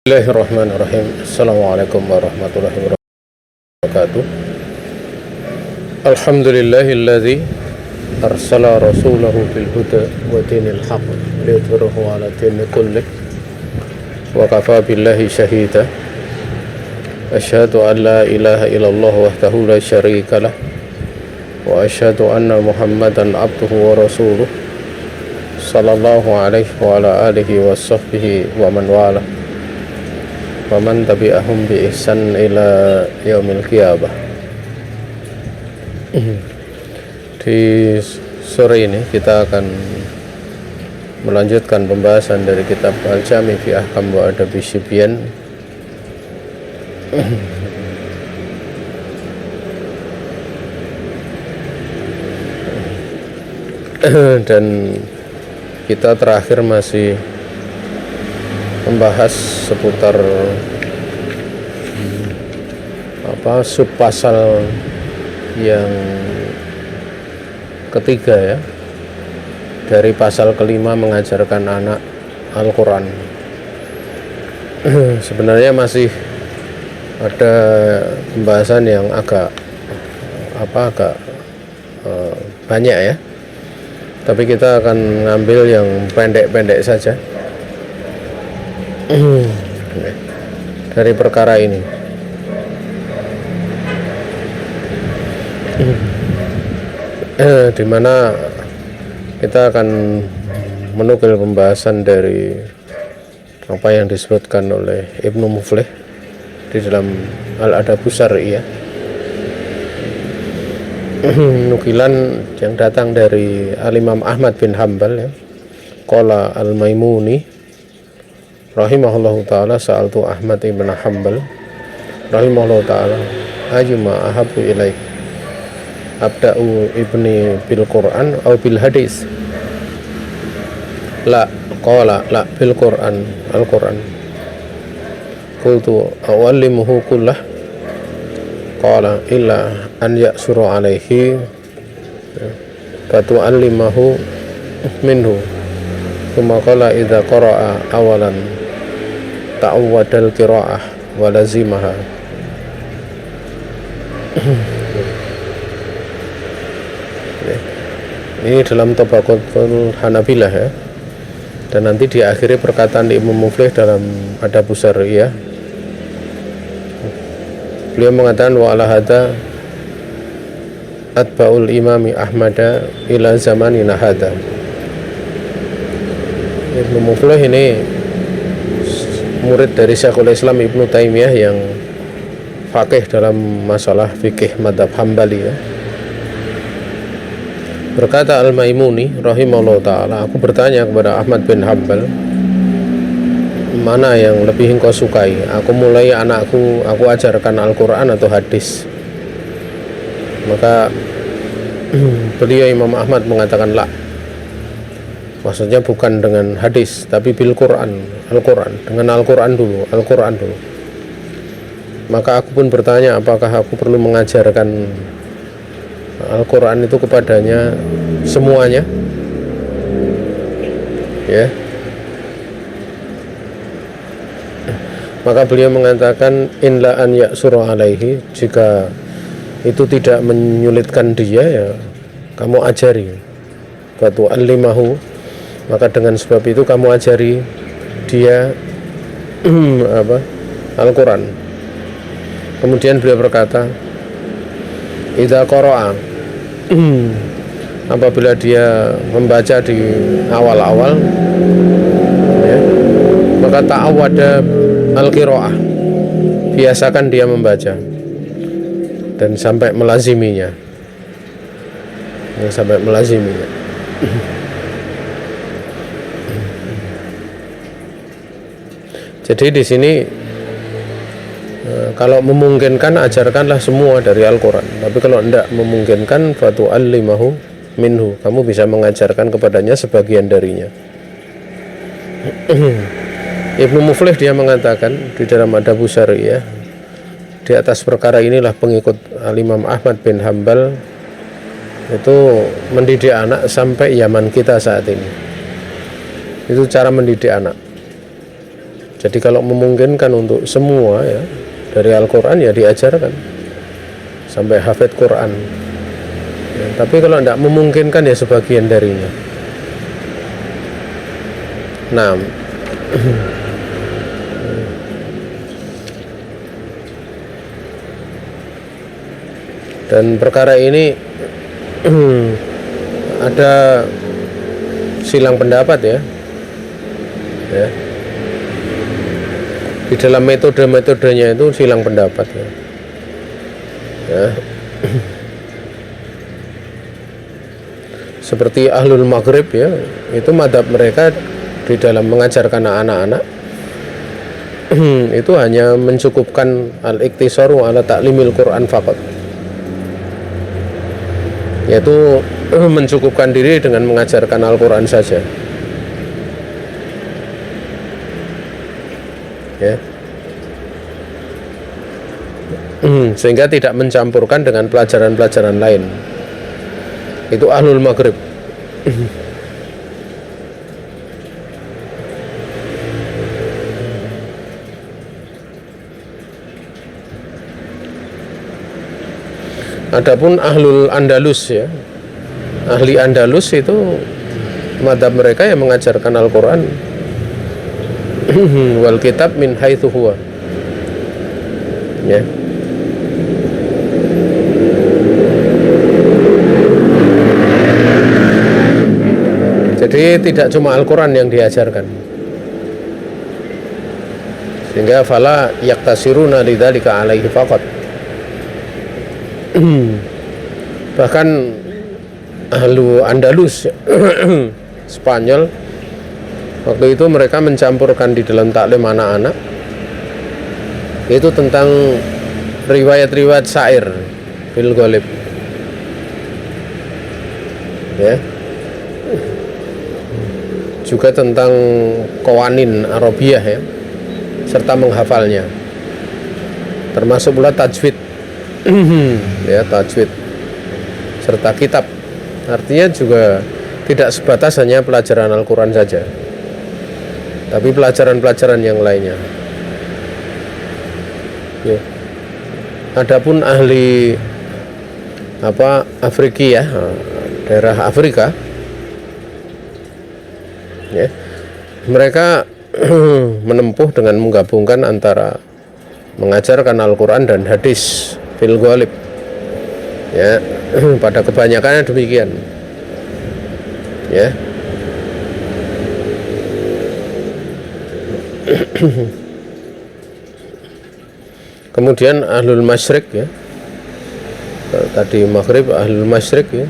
Bismillahirrahmanirrahim. Assalamualaikum warahmatullahi wabarakatuh. Alhamdulillahilladzi arsala rasulahu bil huda wa dinil haqq liyudhhirahu 'ala dini kullih wa kafa billahi shahida. Asyhadu an la ilaha illallah wahdahu la syarika lah wa asyhadu anna Muhammadan abduhu wa rasuluh sallallahu alaihi wa ala alihi wa sahbihi wa man wala waman tabi'ahum bi ihsan ila yaumil qiyamah. Di sore ini kita akan melanjutkan pembahasan dari kitab Al-Jami' fi Ahkam wa Adabi Sibyan. Dan kita terakhir masih membahas seputar subpasal yang ketiga ya, dari pasal kelima mengajarkan anak Al-Quran. Sebenarnya masih ada pembahasan yang agak banyak ya, tapi kita akan ngambil yang pendek-pendek saja dari perkara ini. Di mana kita akan menukil pembahasan dari apa yang disebutkan oleh Ibnu Muflih di dalam Al-Adabus Syar'iyyah, nukilan yang datang dari Al-Imam Ahmad bin Hanbal ya. Qala Al-Maimuni rahimahullahu ta'ala sa'altu Ahmad ibn Hanbal rahimahullahu ta'ala ayyuma ahabbu ilaik abda'u ibni bil Qur'an atau bil hadis. La qala la bil Qur'an al-Qur'an. Qultu awallimuhu kullah. Qala illa an ya'suru alaihi fatu'allimahu minhu. Thumma qala idza qara'a awalan ta'awwadal qira'ah wa lazimaha. Ini dalam Tabaqatul Hanabilah ya. Dan nanti diakhiri perkataan Ibnu Muflih dalam Adabus Syar'iyyah. Beliau mengatakan wa ala hadza atba'ul imami Ahmada ila zamanina hadza. Ibnu Muflih ini murid dari Syekhul Islam Ibnu Taimiyah yang faqih dalam masalah fikih madzhab Hambali ya. Berkata Al-Maimuni rahimahullah ta'ala, aku bertanya kepada Ahmad bin Hanbal, mana yang lebih engkau sukai? Aku mulai anakku, aku ajarkan Al-Quran atau hadis? Maka beliau Imam Ahmad mengatakan la. Maksudnya bukan dengan hadis, tapi bil Quran, Al-Quran, dengan Al-Quran dulu, Al-Quran dulu. Maka aku pun bertanya, apakah aku perlu mengajarkan Al-Quran itu kepadanya semuanya ya? Maka beliau mengatakan inla an ya'suru alaihi, jika itu tidak menyulitkan dia ya kamu ajari. Fatu allimahu, maka dengan sebab itu kamu ajari dia Al-Quran. Kemudian beliau berkata idza qara'a, apabila dia membaca di awal-awal ya, maka ta'awwada al-qira'ah, biasakan dia membaca dan sampai melaziminya. Jadi di sini kalau memungkinkan ajarkanlah semua dari Al-Quran, tapi kalau tidak memungkinkan fatu'allimahu minhu, kamu bisa mengajarkan kepadanya sebagian darinya. Ibnu Muflih dia mengatakan di dalam Adabus Syar'iyyah, di atas perkara inilah pengikut Al-Imam Ahmad bin Hanbal itu mendidik anak sampai zaman kita saat ini. Itu cara mendidik anak. Jadi kalau memungkinkan untuk semua ya dari Al-Quran ya diajarkan sampai hafid Quran ya, tapi kalau tidak memungkinkan ya sebagian darinya. Nah dan perkara ini ada silang pendapat ya. Di dalam metode-metodenya itu silang pendapat ya. Seperti Ahlul Maghrib ya, itu madhab mereka di dalam mengajarkan anak-anak itu hanya mencukupkan al-iktisaru ala ta'limil Quran faqat, yaitu mencukupkan diri dengan mengajarkan Al-Quran saja ya. Sehingga tidak mencampurkan dengan pelajaran-pelajaran lain. Itu Ahlul Maghrib. Adapun Ahlul Andalus ya, ahli Andalus itu madhab mereka yang mengajarkan Al-Quran wal kitab min haitsu huwa ya. Jadi tidak cuma Al-Quran yang diajarkan, sehingga fala yaktasiruna lidzalika alaihi faqat. Bahkan ahlu Andalus Spanyol waktu itu mereka mencampurkan di dalam taklim anak-anak itu tentang riwayat-riwayat syair fil ghalib ya, juga tentang qawanin Arabiyah ya, serta menghafalnya, termasuk pula tajwid ya, tajwid serta kitab. Artinya juga tidak sebatas hanya pelajaran Al-Quran saja, tapi pelajaran-pelajaran yang lainnya ya. Adapun ahli Afriki ya, daerah Afrika ya, mereka menempuh dengan menggabungkan antara mengajarkan Al-Quran dan hadis fil ghalib ya. Pada kebanyakannya demikian ya. Kemudian Ahlul Masyriq ya, tadi Maghrib, Ahlul Masyriq ya,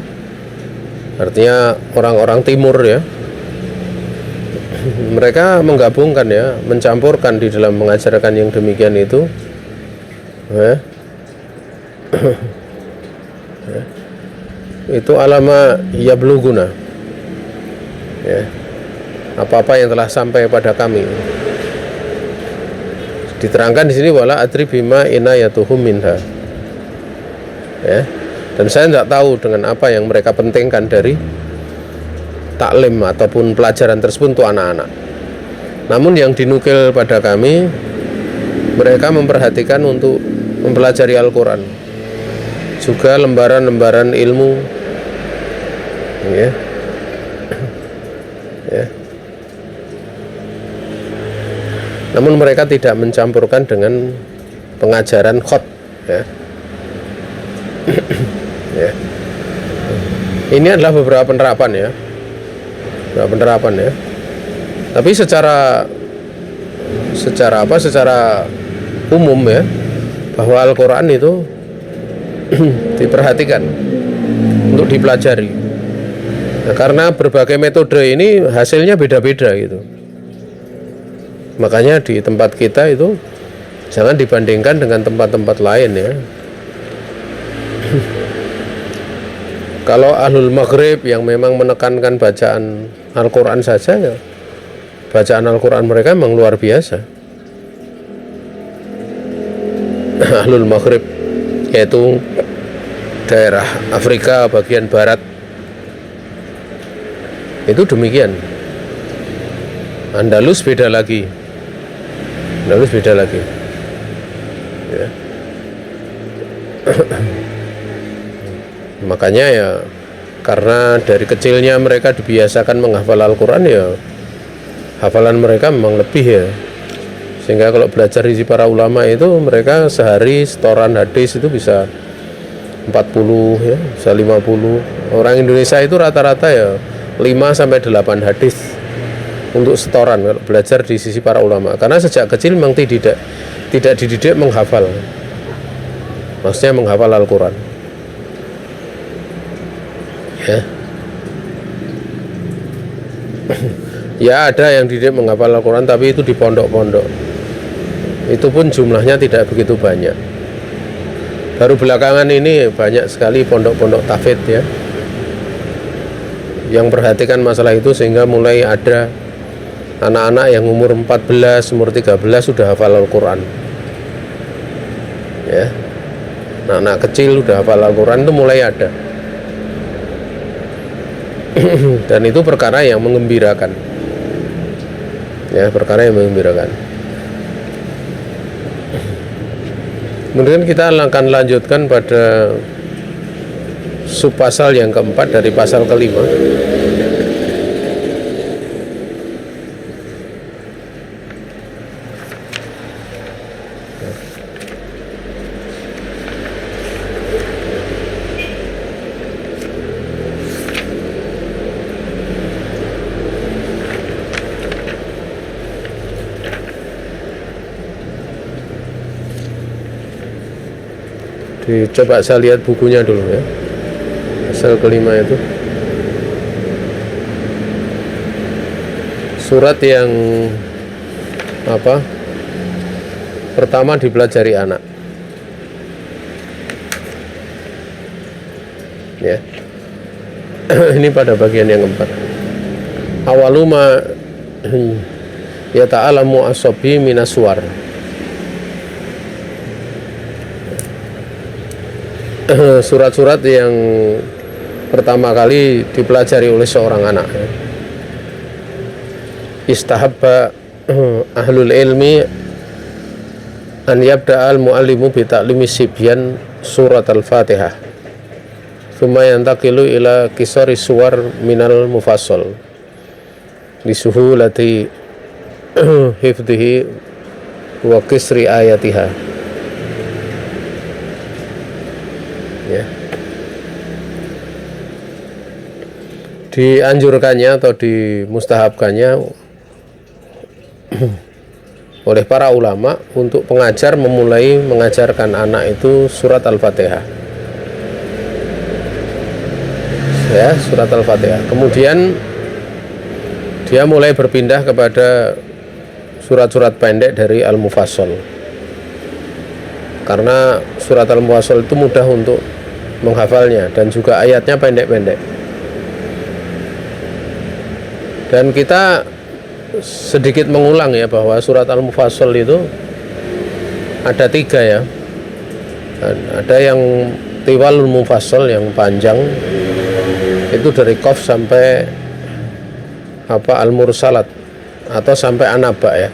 artinya orang-orang timur ya, mereka menggabungkan ya, mencampurkan di dalam mengajarkan yang demikian itu ya. Itu alama yabluguna ya, apa-apa yang telah sampai pada kami. Diterangkan di sini wala adri bima inayatuhum minha ya. Dan saya tidak tahu dengan apa yang mereka pentingkan dari taklim ataupun pelajaran tersebut untuk anak-anak. Namun yang dinukil pada kami, mereka memperhatikan untuk mempelajari Al-Quran, juga lembaran-lembaran ilmu ya. Ya. Namun mereka tidak mencampurkan dengan pengajaran khot ya. Ya. Ini adalah beberapa penerapan ya, tapi secara umum ya, bahwa Al-Quran itu diperhatikan untuk dipelajari. Nah, karena berbagai metode ini hasilnya beda-beda gitu. Makanya di tempat kita itu jangan dibandingkan dengan tempat-tempat lain ya. Kalau Ahlul Maghrib yang memang menekankan bacaan Al-Quran saja ya, bacaan Al-Quran mereka memang luar biasa. Ahlul Maghrib yaitu daerah Afrika bagian barat itu demikian. Andalus beda lagi Lalu beda lagi ya. Makanya ya, karena dari kecilnya mereka dibiasakan menghafal Al-Quran, ya hafalan mereka memang lebih ya. Sehingga kalau belajar di para ulama itu, mereka sehari setoran hadis itu bisa 40 ya, bisa 50. Orang Indonesia itu rata-rata ya 5-8 hadis untuk setoran kalau belajar di sisi para ulama. Karena sejak kecil memang tidak dididik menghafal, maksudnya menghafal Al-Quran ya. Ya ada yang dididik menghafal Al-Quran, tapi itu di pondok-pondok. Itu pun jumlahnya tidak begitu banyak. Baru belakangan ini banyak sekali pondok-pondok tahfidz ya, yang perhatikan masalah itu, sehingga mulai ada anak-anak yang umur 14, umur 13 sudah hafal Al-Quran ya. Anak-anak kecil sudah hafal Al-Quran itu mulai ada. Dan itu perkara yang mengembirakan ya, perkara yang mengembirakan. Kemudian kita akan lanjutkan pada subpasal yang keempat dari pasal kelima. Coba saya lihat bukunya dulu ya, pasal kelima itu surat yang pertama dipelajari anak ya. Ini pada bagian yang keempat, awaluma ya ta'alamu asobi minaswar. Surat-surat yang pertama kali dipelajari oleh seorang anak. Istahabba ahlul ilmi an yabda'al muallimu bi ta'limi sibyan surat al-Fatihah, thumma yantaqilu ila qisari suwar minal mufassal li suhulati hifdhihi wa qisri ayatiha ya. Dianjurkannya atau dimustahabkannya oleh para ulama untuk pengajar memulai mengajarkan anak itu surat Al-Fatihah ya, surat Al-Fatihah. Kemudian dia mulai berpindah kepada surat-surat pendek dari Al-Mufassal, karena surat Al-Mufassal itu mudah untuk menghafalnya dan juga ayatnya pendek-pendek. Dan kita sedikit mengulang ya, bahwa surat Al-Mufassal itu ada 3 ya. Ada yang Tiwalul Mufassal yang panjang, itu dari Qaf sampai Al-Mursalat atau sampai An-Naba ya.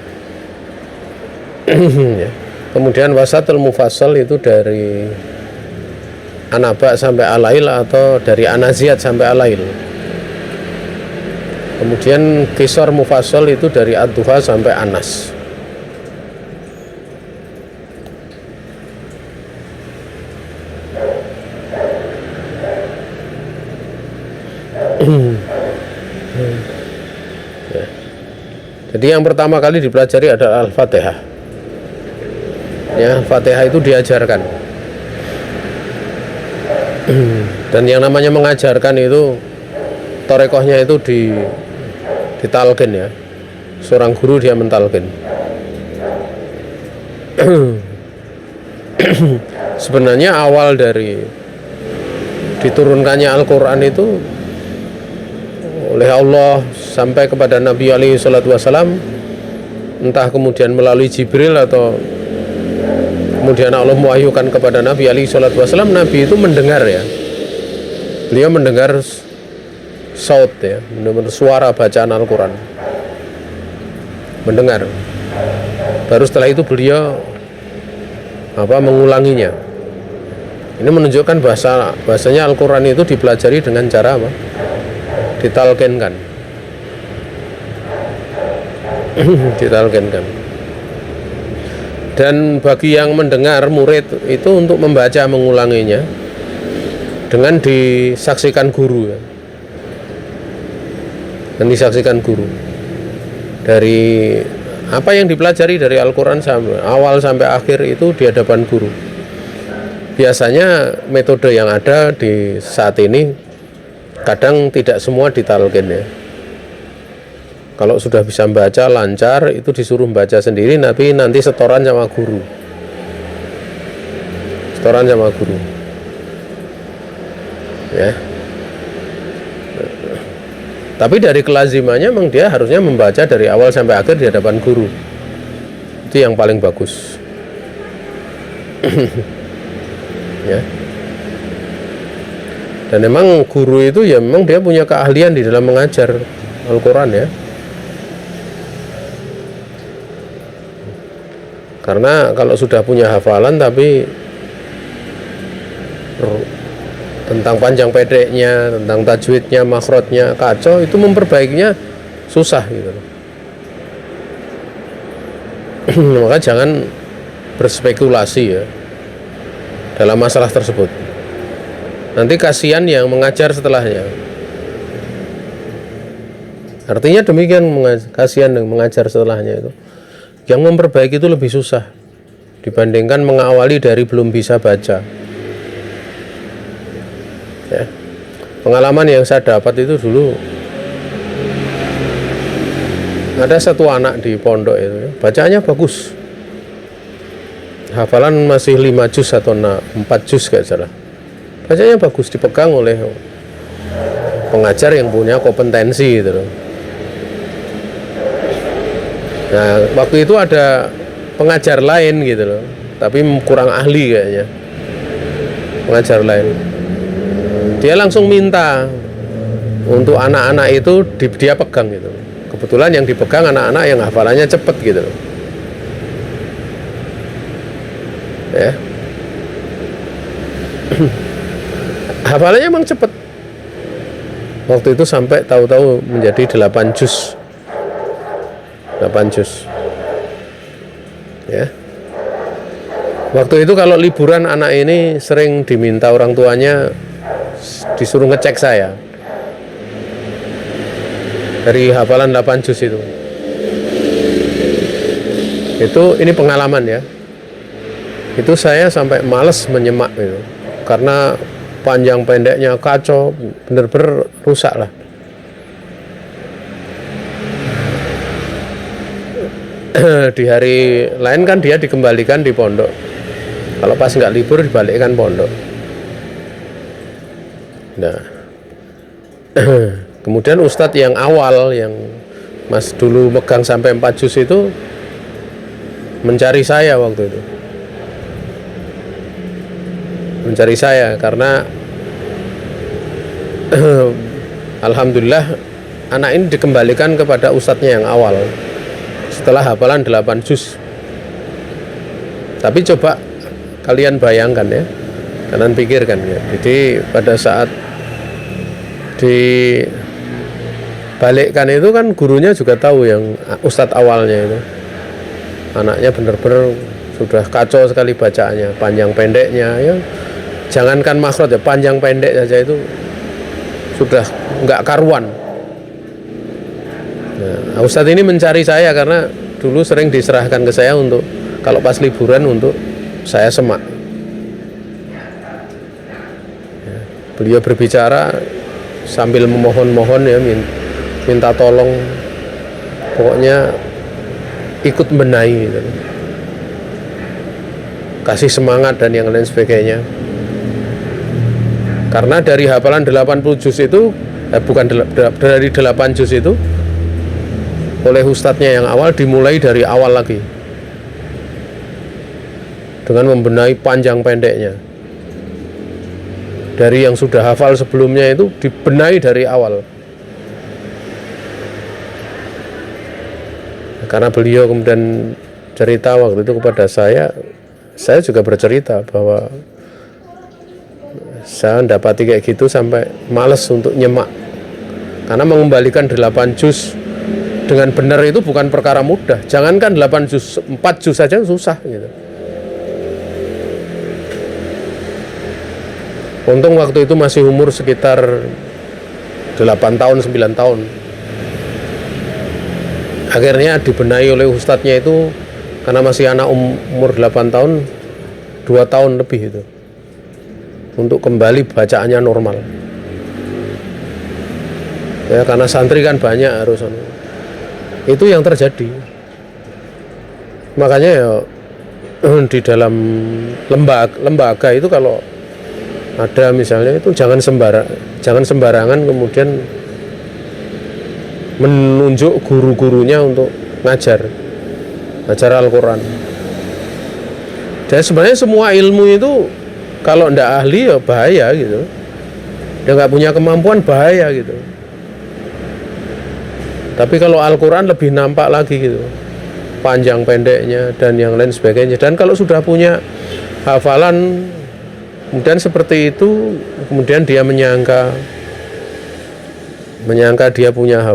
Ya. Kemudian Wasatul Mufassal itu dari An-Naba sampai Al-Lail atau dari An-Naziat sampai Al-Lail. Kemudian Qisar Mufassal itu dari Ad-Duha sampai An-Nas. Ya. Jadi yang pertama kali dipelajari adalah Al-Fatihah ya, Fatihah itu diajarkan. Dan yang namanya mengajarkan itu torekohnya itu ditalqin ya, seorang guru dia mentalqin. Sebenarnya awal dari diturunkannya Al-Quran itu oleh Allah sampai kepada Nabi alaihi salatu wasalam, entah kemudian melalui Jibril atau kemudian Allah mewahyukan kepada Nabi alaihi salatu wasalam, Nabi itu mendengar ya, beliau mendengar saut ya, mendengar suara bacaan Al-Quran, mendengar. Baru setelah itu beliau mengulanginya. Ini menunjukkan bahasanya Al-Quran itu dipelajari dengan cara apa? Ditalkinkan. Ditalkinkan. Dan bagi yang mendengar murid itu untuk membaca mengulanginya dengan disaksikan guru ya. Dan disaksikan guru. Dari apa yang dipelajari dari Al-Quran awal sampai akhir itu di hadapan guru. Biasanya metode yang ada di saat ini kadang tidak semua ditalkin ya. Kalau sudah bisa membaca lancar itu disuruh membaca sendiri, tapi nanti setoran sama guru. Setoran sama guru. Ya. Tapi dari kelazimannya memang dia harusnya membaca dari awal sampai akhir di hadapan guru. Itu yang paling bagus. Ya. Dan memang guru itu ya memang dia punya keahlian di dalam mengajar Al-Quran ya. Karena kalau sudah punya hafalan tapi tentang panjang pendeknya, tentang tajwidnya, makhrajnya kacau, itu memperbaikinya susah gitu. Maka jangan berspekulasi ya dalam masalah tersebut. Nanti kasihan yang mengajar setelahnya. Artinya demikian, kasihan yang mengajar setelahnya itu. Yang memperbaiki itu lebih susah dibandingkan mengawali dari belum bisa baca. Ya. Pengalaman yang saya dapat itu dulu, ada satu anak di pondok itu ya, bacaannya bagus, hafalan masih 5 juz atau 4 juz kayak salah, bacanya bagus, dipegang oleh pengajar yang punya kompetensi gitu loh. Nah waktu itu ada pengajar lain gitu loh, tapi kurang ahli kayaknya, pengajar lain. Dia langsung minta untuk anak-anak itu dia pegang gitu. Kebetulan yang dipegang anak-anak yang hafalannya cepet gitu. Ya. Hafalannya emang cepet. Waktu itu sampai tahu-tahu menjadi 8 juz. 8 juz. Ya. Waktu itu kalau liburan anak ini sering diminta orang tuanya disuruh ngecek saya dari hafalan 8 juz itu. Ini pengalaman ya. Itu saya sampai males menyemak gitu. Karena panjang pendeknya kacau, bener-bener rusak lah. Di hari lain kan dia dikembalikan di pondok. Kalau pas nggak libur dibalikkan pondok. Nah, kemudian ustadz yang awal yang Mas dulu megang sampai 4 juz itu mencari saya waktu itu. Mencari saya karena alhamdulillah anak ini dikembalikan kepada ustadznya yang awal setelah hafalan 8 juz. Tapi coba kalian bayangkan ya, kalian pikirkan ya. Jadi pada saat dibalikkan itu kan gurunya juga tahu yang ustadz awalnya itu anaknya benar-benar sudah kacau sekali bacaannya, panjang pendeknya ya, jangankan makhraj ya, panjang pendek saja itu sudah nggak karuan. Nah, ustadz ini mencari saya karena dulu sering diserahkan ke saya untuk kalau pas liburan untuk saya semak ya, beliau berbicara sambil memohon-mohon ya, minta tolong, pokoknya ikut benahi gitu. Kasih semangat dan yang lain sebagainya. Karena dari hafalan 80 juz itu dari 8 juz itu oleh ustadznya yang awal dimulai dari awal lagi dengan membenahi panjang pendeknya. Dari yang sudah hafal sebelumnya itu dibenahi dari awal. karena beliau kemudian cerita waktu itu kepada saya juga bercerita bahwa saya mendapati kayak gitu sampai males untuk nyemak, karena mengembalikan 8 juz dengan benar itu bukan perkara mudah. Jangankan 8 juz, 4 juz saja susah gitu. Untung waktu itu masih umur sekitar 8 tahun, 9 tahun. Akhirnya dibenahi oleh ustadznya itu, karena masih anak umur 8 tahun, 2 tahun lebih itu, untuk kembali bacaannya normal. Ya, karena santri kan banyak harus. Itu yang terjadi. Makanya ya di dalam lembaga itu kalau ada misalnya itu jangan sembarangan kemudian menunjuk guru-gurunya untuk ngajar Al-Quran. Dan sebenarnya semua ilmu itu kalau ndak ahli ya bahaya gitu. Dia nggak punya kemampuan, bahaya gitu. Tapi kalau Al-Quran lebih nampak lagi gitu, panjang pendeknya dan yang lain sebagainya. Dan kalau sudah punya hafalan kemudian seperti itu, kemudian dia menyangka dia punya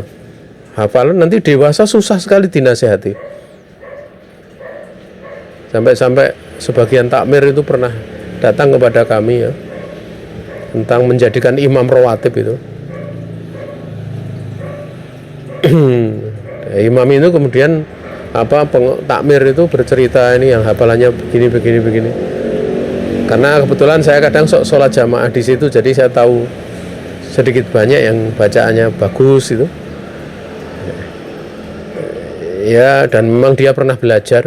hafalan, nanti dewasa susah sekali dinasihati. Sampai sebagian takmir itu pernah datang kepada kami ya, tentang menjadikan imam rawatib itu. Imam itu kemudian takmir itu bercerita ini yang hafalannya begini. Karena kebetulan saya kadang sholat jamaah di situ, jadi saya tahu sedikit banyak yang bacaannya bagus itu. Ya, dan memang dia pernah belajar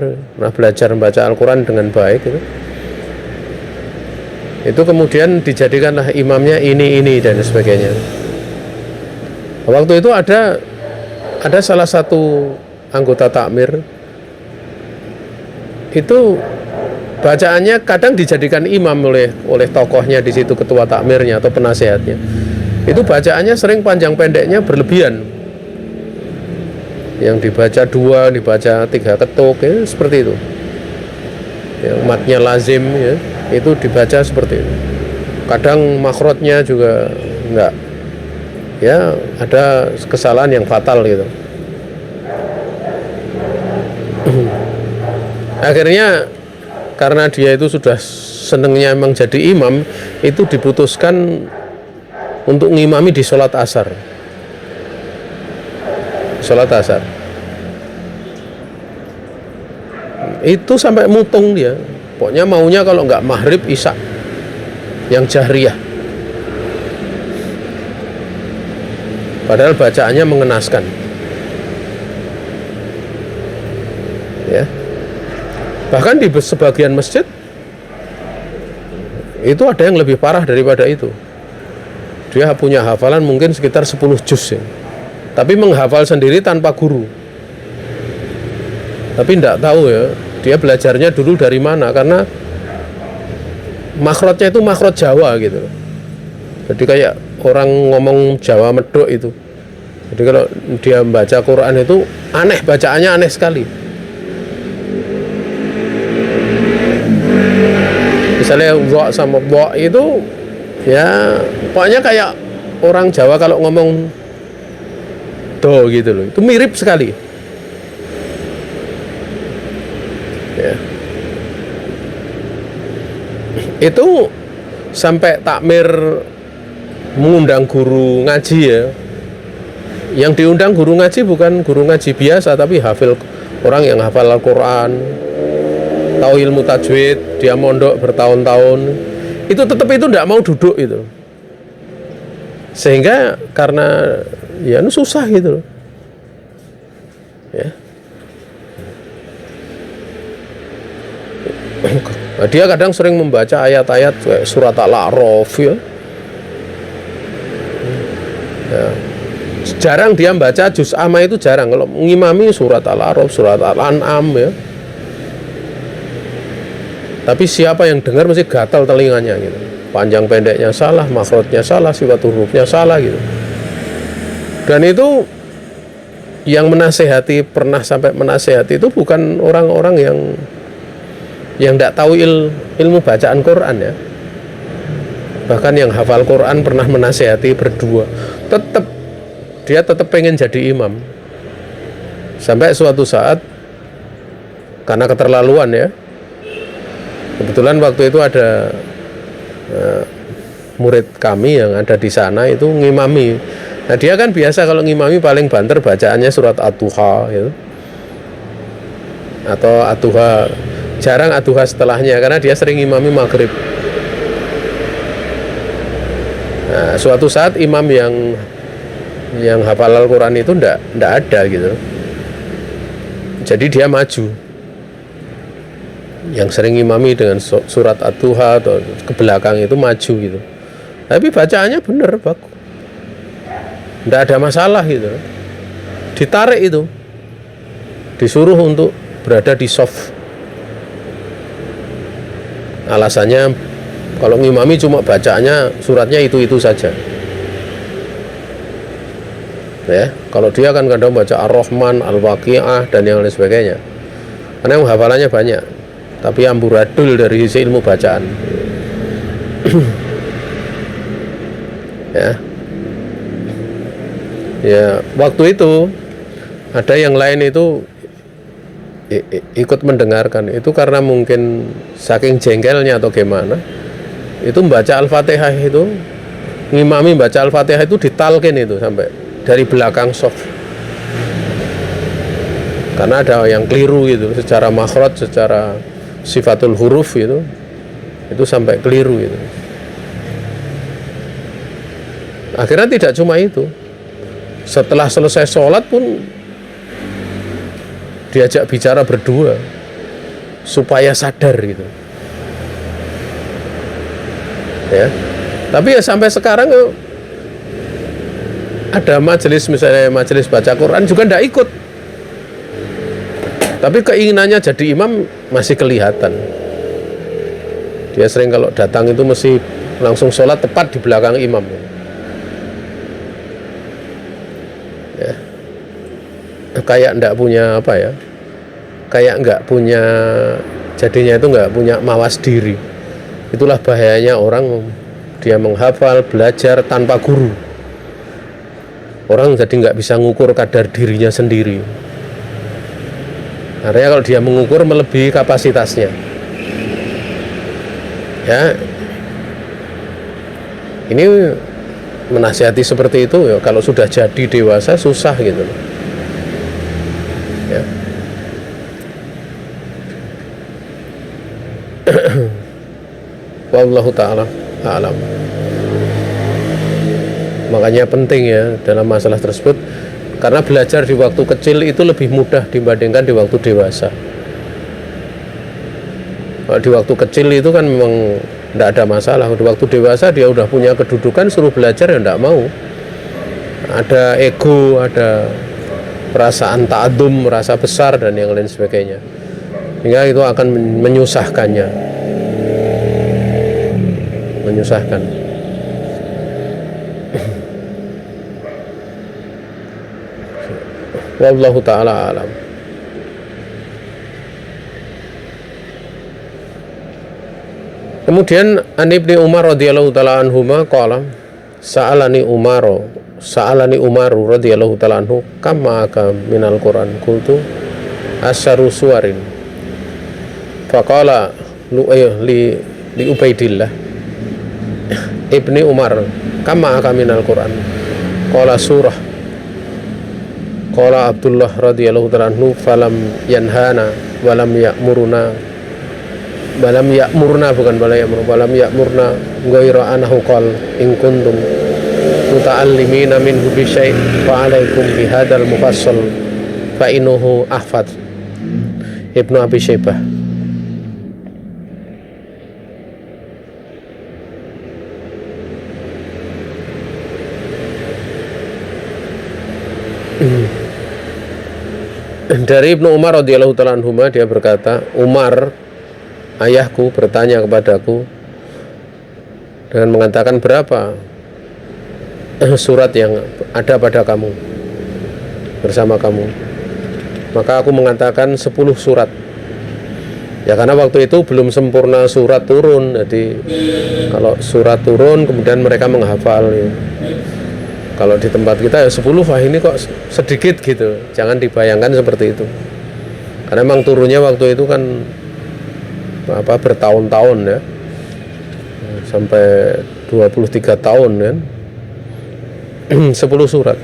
membaca Al-Quran dengan baik itu. Itu kemudian dijadikanlah imamnya ini dan sebagainya. Waktu itu ada salah satu anggota takmir itu bacaannya kadang dijadikan imam oleh tokohnya di situ, ketua takmirnya atau penasehatnya. Itu bacaannya sering panjang pendeknya berlebihan. Yang dibaca 2, dibaca 3 ketuk ya, seperti itu. Yang matnya lazim ya, itu dibaca seperti itu. Kadang makhrajnya juga enggak. Ya, ada kesalahan yang fatal gitu. Akhirnya karena dia itu sudah senengnya emang jadi imam, itu diputuskan untuk ngimami di sholat asar. Itu sampai mutung dia. Pokoknya maunya kalau nggak maghrib isya yang jahriyah. Padahal bacaannya mengenaskan. Ya. Bahkan di sebagian masjid itu ada yang lebih parah daripada itu. Dia punya hafalan mungkin sekitar 10 juz ya. Tapi menghafal sendiri tanpa guru. Tapi enggak tahu ya, dia belajarnya dulu dari mana, karena makhrajnya itu makhraj Jawa gitu. Jadi kayak orang ngomong Jawa medok itu. Jadi kalau dia membaca Quran itu aneh, bacaannya aneh sekali. Misalnya dha sama dha itu ya pokoknya kayak orang Jawa kalau ngomong do gitu loh. Itu mirip sekali. Ya. Itu sampai takmir mengundang guru ngaji ya. Yang diundang guru ngaji bukan guru ngaji biasa, tapi hafil, orang yang hafal Al-Quran, tahu ilmu tajwid, dia mondok bertahun-tahun. Itu tetap itu tidak mau duduk itu. Sehingga karena ya ini susah gitu loh. Ya. Dia kadang sering membaca ayat-ayat kayak surat Al-A'raf ya. Ya. Jarang dia membaca juz amma, itu jarang. Kalau mengimami surat Al-A'raf, surat Al-An'am ya. Tapi siapa yang dengar mesti gatal telinganya gitu. Panjang pendeknya salah, makhrajnya salah, sifat hurufnya salah gitu. Dan itu yang menasehati, pernah sampai menasehati itu bukan orang-orang yang tidak tahu ilmu bacaan Quran ya. Bahkan yang hafal Quran pernah menasehati berdua, dia tetap pengen jadi imam. Sampai suatu saat karena keterlaluan ya, kebetulan waktu itu ada murid kami yang ada di sana itu ngimami. Nah dia kan biasa kalau ngimami paling banter bacaannya surat Ad-Duha gitu. Atau Ad-Duha, jarang Ad-Duha setelahnya karena dia sering ngimami maghrib. Nah suatu saat imam yang hafal Al-Quran itu ndak ada gitu. Jadi dia maju. Yang sering ngimami dengan surat Ad-Duha atau ke belakang itu maju gitu. Tapi bacaannya bener, bagus. Nggak ada masalah gitu. Ditarik itu, disuruh untuk berada di soft. Alasannya kalau ngimami cuma bacaannya suratnya itu saja. Ya, kalau dia kan kadang baca Ar-Rahman, Al-Waqi'ah dan yang lain sebagainya. Karena hafalannya banyak, tapi amburadul dari sisi ilmu bacaan. Ya, waktu itu ada yang lain itu ikut mendengarkan itu karena mungkin saking jengkelnya atau gimana. Itu membaca Al-Fatihah itu, ngimami baca Al-Fatihah itu ditalkin itu sampai dari belakang soft. Karena ada yang keliru gitu secara makhraj, secara sifatul huruf itu sampai keliru itu. Akhirnya tidak cuma itu. Setelah selesai sholat pun diajak bicara berdua supaya sadar gitu ya. Tapi ya sampai sekarang ada majelis, misalnya majelis baca Quran juga tidak ikut, tapi keinginannya jadi imam masih kelihatan. Dia sering kalau datang itu mesti langsung sholat tepat di belakang imam ya. Kayak enggak punya apa ya, kayak enggak punya, jadinya itu enggak punya mawas diri. Itulah bahayanya orang dia menghafal, belajar tanpa guru. Orang jadi enggak bisa ngukur kadar dirinya sendiri. Artinya kalau dia mengukur melebihi kapasitasnya ya. Ini menasihati seperti itu ya, kalau sudah jadi dewasa susah gitu ya. Wallahu ta'ala a'lam. Makanya penting ya dalam masalah tersebut, karena belajar di waktu kecil itu lebih mudah dibandingkan di waktu dewasa. Kalau di waktu kecil itu kan memang tidak ada masalah. Di waktu dewasa dia udah punya kedudukan, suruh belajar ya tidak mau. Ada ego, ada perasaan ta'adum, merasa besar dan yang lain sebagainya, hingga itu akan menyusahkannya, menyusahkan. Wallahu ta'ala alam. Kemudian an Ibni Umar radhiyallahu ta'ala anhuma qala sa'alani Umaru radhiyallahu ta'ala anhu kama aka minal Quran qultu asyaru suwarin faqala li Ubaidillah Ibni Umar kama aka minal Quran qala surah qala Abdullah radhiyallahu ta'ala anhu falam yanhana walam ya'muruna ghaira anahu qal in kuntum muta'allimina minhu bi syai' fa alaikum bihadzal mufassal fa innahu ahfad. Ibnu Abi Syaibah. Dari Ibnu Umar radhiyallahu ta'ala anhuma, dia berkata, Umar ayahku bertanya kepadaku dengan mengatakan, berapa surat yang ada pada kamu? bersama kamu. Maka aku mengatakan 10 surat. Ya karena waktu itu belum sempurna surat turun. Jadi kalau surat turun kemudian mereka menghafal ya. Kalau di tempat kita ya 10, wah ini kok sedikit gitu. Jangan dibayangkan seperti itu. Karena memang turunnya waktu itu kan bertahun-tahun ya. Sampai 23 tahun kan. 10 surat.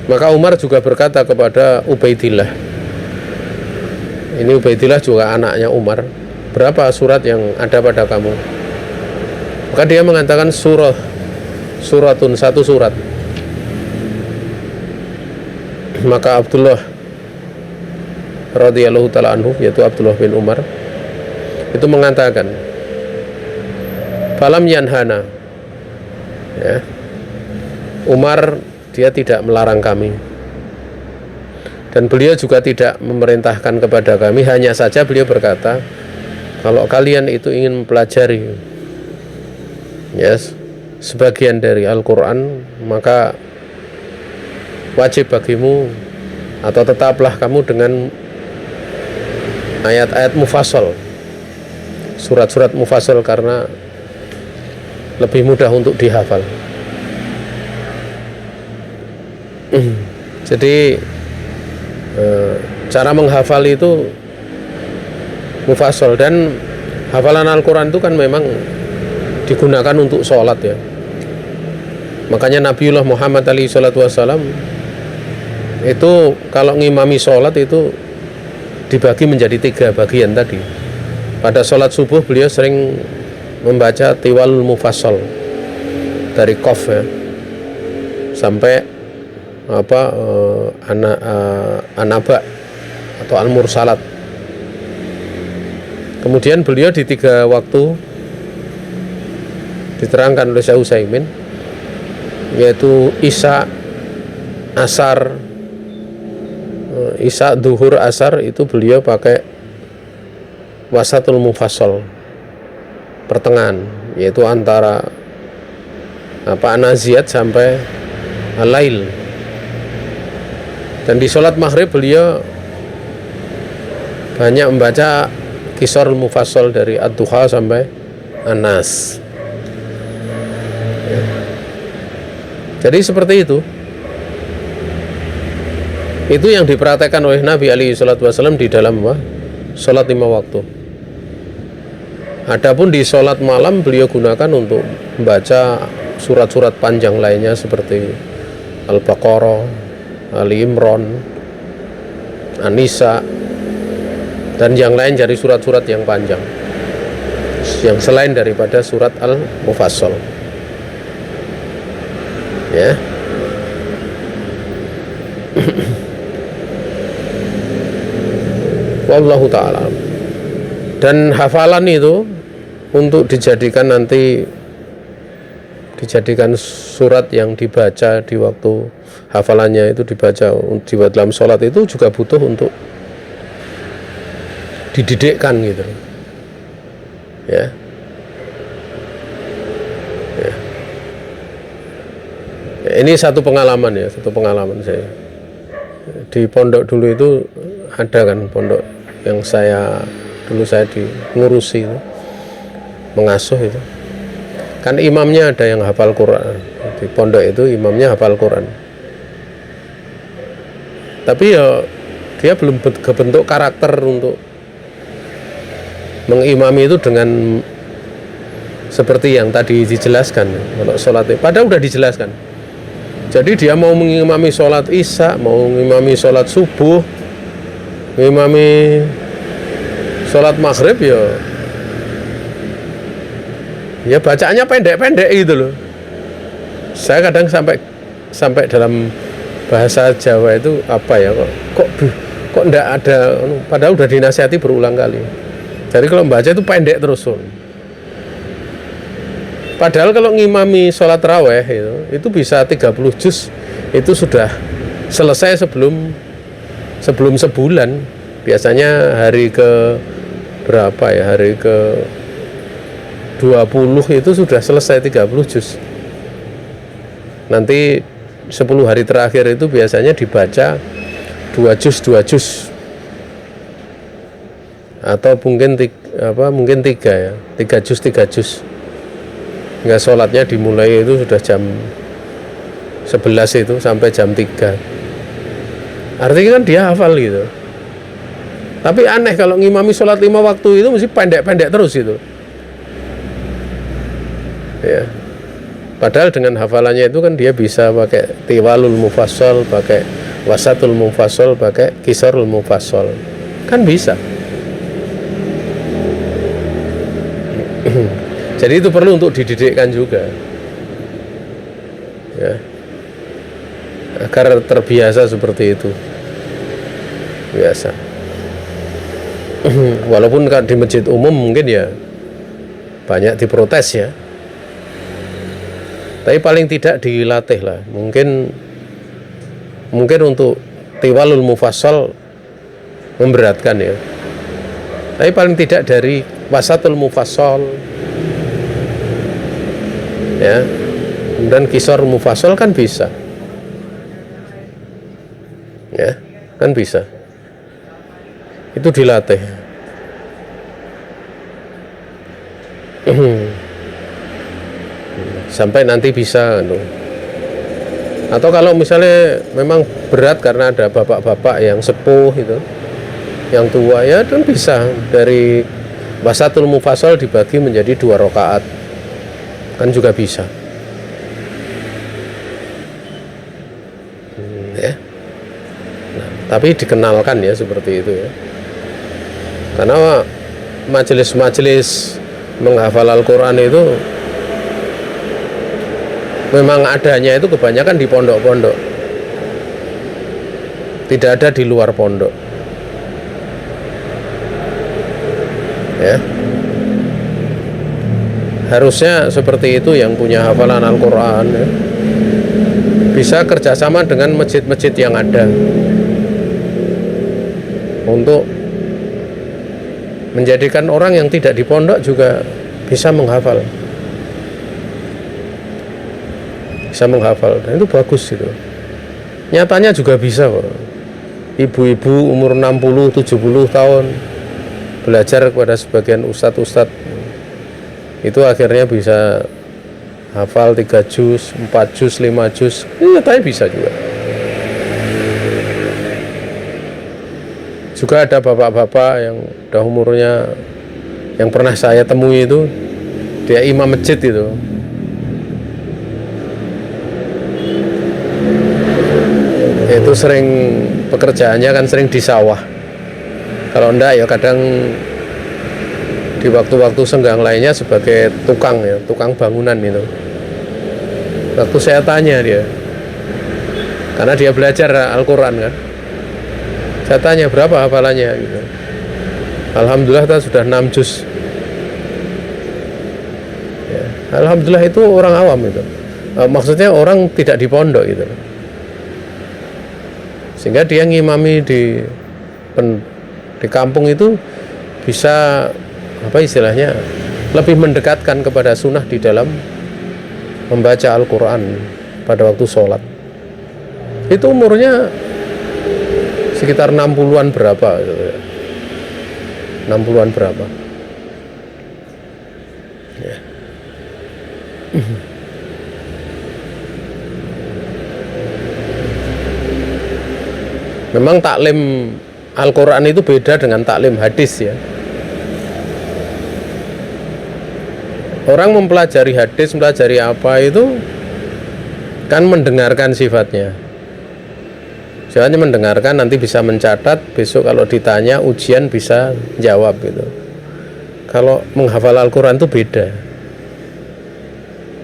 Maka Umar juga berkata kepada Ubaidillah. Ini Ubaidillah juga anaknya Umar. Berapa surat yang ada pada kamu? Maka dia mengatakan suratun, 1 surat. Maka Abdullah radhiyallahu ta'ala anhu, yaitu Abdullah bin Umar, itu mengatakan, falam yanhana, ya, Umar dia tidak melarang kami, dan beliau juga tidak memerintahkan kepada kami. Hanya saja beliau berkata, kalau kalian itu ingin mempelajari sebagian dari Al-Quran, maka wajib bagimu atau tetaplah kamu dengan ayat-ayat mufassal, surat-surat mufassal, karena lebih mudah untuk dihafal. Jadi cara menghafal itu mufassal, dan hafalan Al-Quran itu kan memang digunakan untuk sholat ya. Makanya Nabiullah Muhammad SAW itu kalau ngimami sholat itu dibagi menjadi 3 bagian tadi. Pada sholat subuh beliau sering membaca tiwal mufassal dari Qaf ya, sampai An-Naba atau Al-Mursalat. Kemudian beliau di 3 waktu diterangkan oleh Syekh Utsaimin, yaitu Isya, Asar, Isya, Duhur, Asar, itu beliau pakai wasatul mufassal, pertengahan, yaitu antara An-Naziat sampai Al-Lail. Dan di sholat maghrib beliau banyak membaca Qisar mufassal dari Ad-Duha sampai An-Nas. Jadi seperti itu. Itu yang dipraktekkan oleh Nabi SAW di dalam sholat 5 waktu. Adapun di sholat malam beliau gunakan untuk membaca surat-surat panjang lainnya seperti Al-Baqarah, Ali Imran, An-Nisa, dan yang lain dari surat-surat yang panjang, yang selain daripada surat Al-Mufassal. Ya. Wallahu ta'ala. Dan hafalan itu untuk dijadikan surat yang dibaca di waktu hafalannya itu dibaca dalam sholat, itu juga butuh untuk dididikkan gitu ya. Ini satu pengalaman saya di pondok dulu. Itu ada kan pondok yang saya ngurusi itu, mengasuh itu kan, imamnya ada yang hafal Quran. Di pondok itu imamnya hafal Quran, tapi ya dia belum kebentuk karakter untuk mengimami itu dengan seperti yang tadi dijelaskan. Kalau sholat padahal udah dijelaskan. Jadi dia mau mengimami sholat Isya, mau mengimami sholat subuh, mengimami sholat maghrib, ya bacaannya pendek-pendek gitu loh. Saya kadang sampai dalam bahasa Jawa itu kok enggak ada, padahal udah dinasihati berulang kali. Jadi kalau membaca itu pendek terus. Padahal kalau ngimami sholat raweh itu bisa 30 juz, itu sudah selesai sebelum sebulan. Biasanya hari ke berapa ya, hari ke 20 itu sudah selesai 30 juz. Nanti 10 hari terakhir itu biasanya dibaca 2 juz atau mungkin mungkin 3 ya, 3 juz. Hingga sholatnya dimulai itu sudah jam 11 itu sampai jam 3. Artinya kan dia hafal gitu. Tapi aneh kalau ngimami sholat 5 waktu itu mesti pendek-pendek terus itu. Ya. Padahal dengan hafalannya itu kan dia bisa pakai tiwalul mufassal, pakai wasatul mufassal, pakai kisarul mufassal. Kan bisa. Jadi itu perlu untuk dididikkan juga. Ya. Agar terbiasa seperti itu. Biasa. Walaupun di masjid umum mungkin ya banyak diprotes ya. Tapi paling tidak dilatih lah. Mungkin untuk tiwalul mufassal memberatkan ya. Tapi paling tidak dari wasatul mufassal ya. Kemudian kisar mufassal kan bisa. Ya, kan bisa. Itu dilatih. Sampai nanti bisa atau kalau misalnya memang berat karena ada bapak-bapak yang sepuh itu, yang tua ya, dan bisa dari wasatul mufassal dibagi menjadi 2 rakaat kan juga bisa ya. Nah, tapi dikenalkan ya seperti itu ya, karena majelis-majelis menghafal Al-Quran itu memang adanya itu kebanyakan di pondok-pondok, tidak ada di luar pondok ya. Harusnya seperti itu yang punya hafalan Al-Quran ya. Bisa kerjasama dengan masjid-masjid yang ada untuk menjadikan orang yang tidak di pondok juga bisa menghafal. Dan itu bagus itu. Nyatanya juga bisa kok. Ibu-ibu umur 60-70 tahun belajar kepada sebagian ustadz-ustadz, itu akhirnya bisa hafal 3 juz, 4 juz, 5 juz. Nyatanya bisa juga. Juga ada bapak-bapak yang udah umurnya, yang pernah saya temui itu, dia imam masjid itu. Itu sering pekerjaannya kan sering di sawah. Kalau enggak ya kadang di waktu-waktu senggang lainnya sebagai tukang ya, tukang bangunan itu. Waktu saya tanya dia, karena dia belajar Al-Quran kan, saya tanya berapa hafalannya gitu. Alhamdulillah sudah 6 juz ya. Alhamdulillah itu orang awam itu, maksudnya orang tidak di pondok gitu. Sehingga dia ngimami di kampung itu bisa apa istilahnya, lebih mendekatkan kepada sunnah di dalam membaca Al-Quran pada waktu sholat. Itu umurnya sekitar 60-an berapa 60-an berapa ya. Memang taklim Al-Quran itu beda dengan taklim hadis ya. Orang mempelajari hadis, mempelajari apa itu kan mendengarkan sifatnya. Sifatnya mendengarkan, nanti bisa mencatat, besok kalau ditanya ujian bisa jawab gitu. Kalau menghafal Al-Quran itu beda.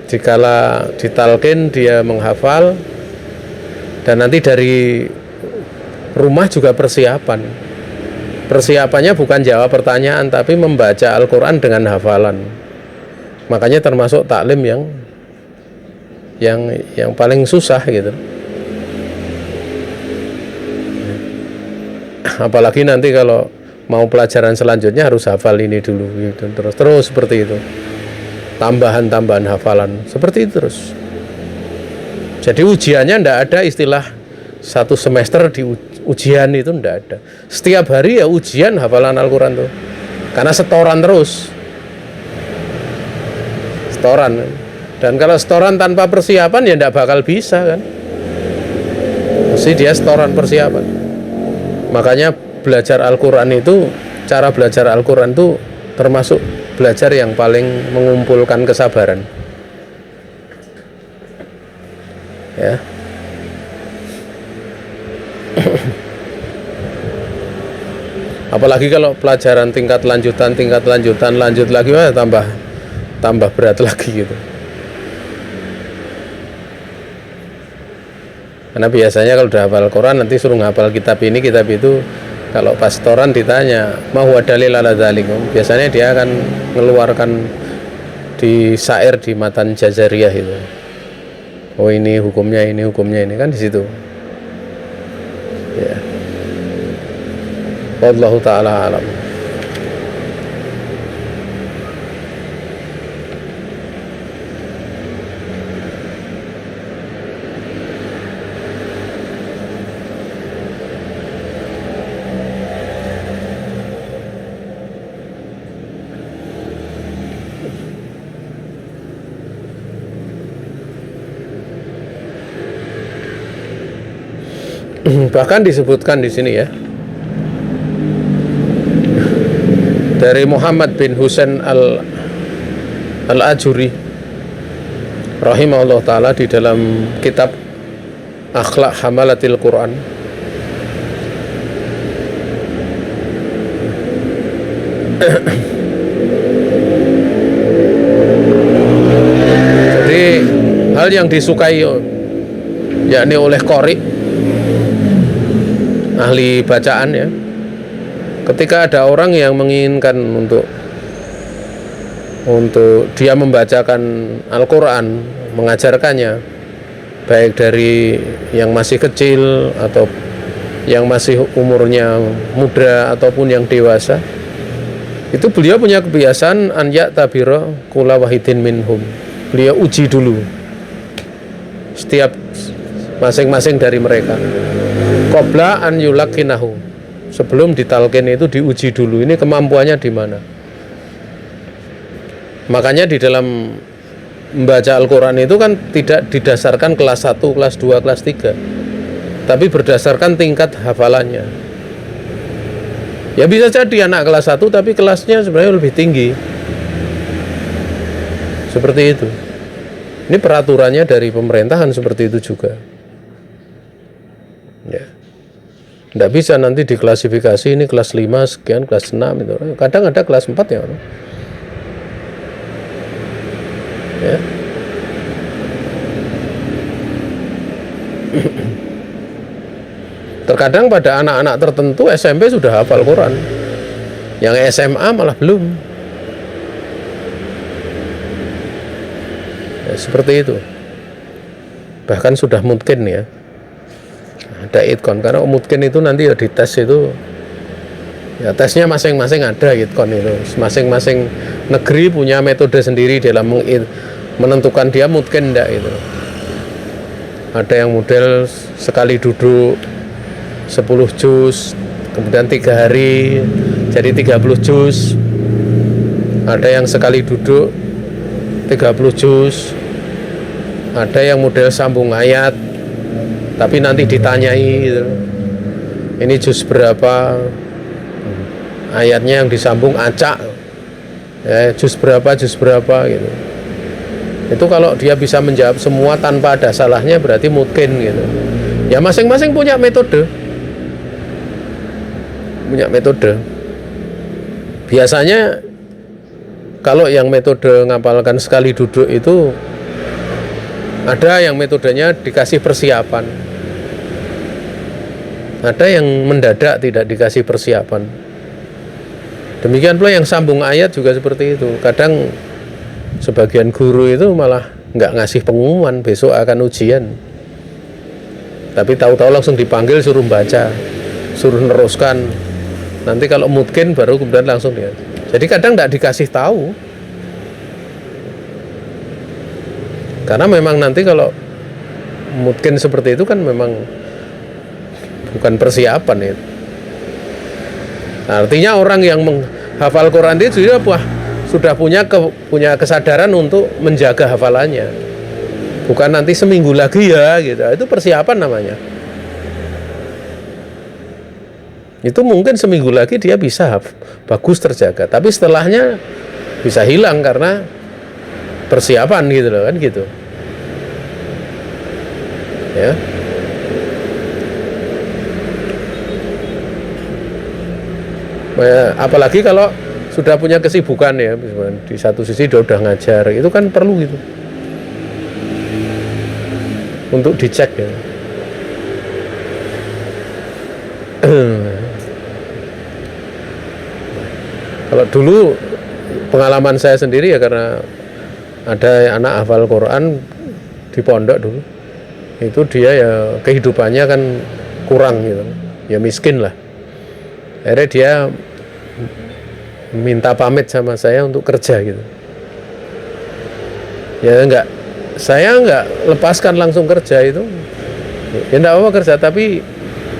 Dikala ditalkin dia menghafal, dan nanti dari rumah juga persiapannya bukan jawab pertanyaan tapi membaca Al-Quran dengan hafalan. Makanya termasuk taklim yang paling susah gitu. Apalagi nanti kalau mau pelajaran selanjutnya harus hafal ini dulu gitu. Terus seperti itu, tambahan hafalan seperti itu terus. Jadi ujiannya ndak ada istilah satu semester di ujian, itu ndak ada. Setiap hari ya ujian hafalan Al-Quran tuh, karena setoran terus, setoran. Dan kalau setoran tanpa persiapan ya ndak bakal bisa kan, mesti dia setoran persiapan. Makanya belajar Al-Quran itu, cara belajar Al-Quran itu termasuk belajar yang paling mengumpulkan kesabaran. Ya. Apalagi kalau pelajaran tingkat lanjutan lanjut lagi, tambah berat lagi gitu. Karena biasanya kalau udah hafal Quran nanti suruh ngapal kitab ini kitab itu. Kalau pas setoran ditanya ma huwa dalil ala dzalikum, biasanya dia akan mengeluarkan di syair di matan Jazariyah itu. Oh ini hukumnya ini kan di situ. Ya. Wallahu taala alam. Bahkan disebutkan di sini ya, dari Muhammad bin Husain al-Ajuri rahimahullah ta'ala di dalam kitab Akhlaq Hamalatil Quran, jadi hal yang disukai yakni oleh qori, ahli bacaan ya, ketika ada orang yang menginginkan untuk dia membacakan Al-Quran, mengajarkannya, baik dari yang masih kecil atau yang masih umurnya muda ataupun yang dewasa, itu beliau punya kebiasaan an ya'tabira kula wahidin minhum, beliau uji dulu setiap masing-masing dari mereka qabla an yulaqinahu, sebelum ditalkin itu diuji dulu ini kemampuannya di mana. Makanya di dalam membaca Al-Quran itu kan tidak didasarkan kelas 1, kelas 2, kelas 3, tapi berdasarkan tingkat hafalannya. Ya bisa jadi anak kelas 1 tapi kelasnya sebenarnya lebih tinggi, seperti itu. Ini peraturannya dari pemerintahan seperti itu juga ya. Tidak bisa nanti diklasifikasi ini kelas 5 sekian, kelas 6 itu. Kadang ada kelas 4 ya. Ya. Terkadang pada anak-anak tertentu SMP sudah hafal Quran, yang SMA malah belum. Ya, seperti itu. Bahkan sudah mungkin ya. Ada itkon, karena mungkin itu nanti ya dites itu ya, tesnya masing-masing ada itkon itu. Masing-masing negeri punya metode sendiri dalam menentukan dia mungkin enggak itu. Ada yang model sekali duduk 10 juz, kemudian 3 hari jadi 30 juz. Ada yang sekali duduk 30 juz. Ada yang model sambung ayat, tapi nanti ditanyai gitu, ini juz berapa, ayatnya yang disambung acak ya, juz berapa gitu. Itu kalau dia bisa menjawab semua tanpa ada salahnya berarti mungkin gitu. Ya masing-masing punya metode. Biasanya kalau yang metode ngapalkan sekali duduk itu ada yang metodenya dikasih persiapan, ada yang mendadak tidak dikasih persiapan. Demikian pula yang sambung ayat juga seperti itu. Kadang sebagian guru itu malah nggak ngasih pengumuman besok akan ujian, tapi tahu-tahu langsung dipanggil suruh baca, suruh neruskan. Nanti kalau mungkin baru kemudian langsung dia. Jadi kadang nggak dikasih tahu. Karena memang nanti kalau mungkin seperti itu kan memang bukan persiapan itu. Artinya orang yang menghafal Quran itu sudah punya kesadaran untuk menjaga hafalannya. Bukan nanti seminggu lagi ya gitu. Itu persiapan namanya. Itu mungkin seminggu lagi dia bisa bagus terjaga, tapi setelahnya bisa hilang karena persiapan gitu loh kan gitu. Ya. Apalagi kalau sudah punya kesibukan ya, di satu sisi dia udah ngajar, itu kan perlu gitu untuk dicek ya. Kalau dulu pengalaman saya sendiri ya, karena ada anak hafal Quran di pondok dulu, itu dia ya kehidupannya kan kurang gitu, ya miskin lah. Akhirnya dia minta pamit sama saya untuk kerja gitu. Ya saya enggak lepaskan langsung kerja itu. Ya enggak apa-apa kerja, tapi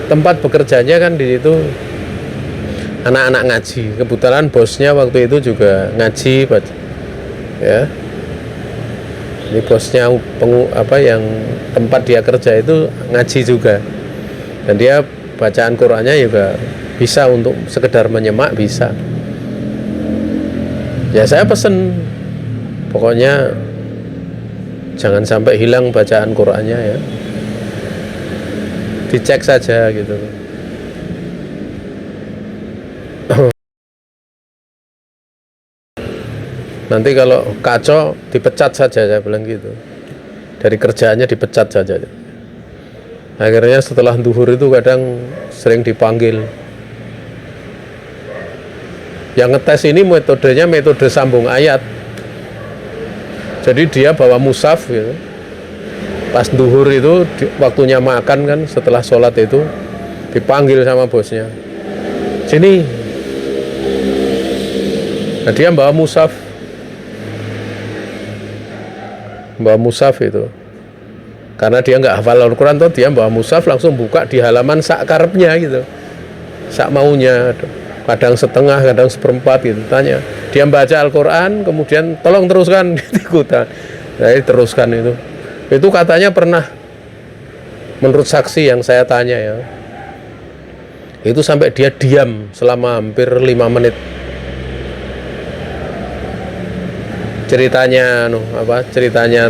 tempat bekerjanya kan di situ anak-anak ngaji. Kebetulan bosnya waktu itu juga ngaji, ya. Ini bosnya yang tempat dia kerja itu ngaji juga. Dan dia bacaan Qur'annya juga bisa untuk sekedar menyemak bisa. Ya saya pesen pokoknya jangan sampai hilang bacaan Qur'annya ya. Dicek saja gitu. Nanti kalau kacau dipecat saja, saya bilang gitu. Dari kerjaannya dipecat saja. Akhirnya setelah duhur itu kadang sering dipanggil. Yang ngetes ini metodenya metode sambung ayat. Jadi dia bawa mushaf gitu. Pas duhur itu waktunya makan kan, setelah sholat itu dipanggil sama bosnya. Sini. Nah, dia bawa mushaf. Bawa mushaf itu. Karena dia nggak hafal Al-Quran tuh, dia bawa mushaf langsung buka di halaman sak karepnya gitu. Sak maunya. Kadang setengah, kadang seperempat gitu. Tanya, dia baca Al-Quran, kemudian tolong teruskan ikutan. Jadi teruskan itu. Itu katanya pernah, menurut saksi yang saya tanya ya, itu sampai dia diam selama hampir 5 menit. Ceritanya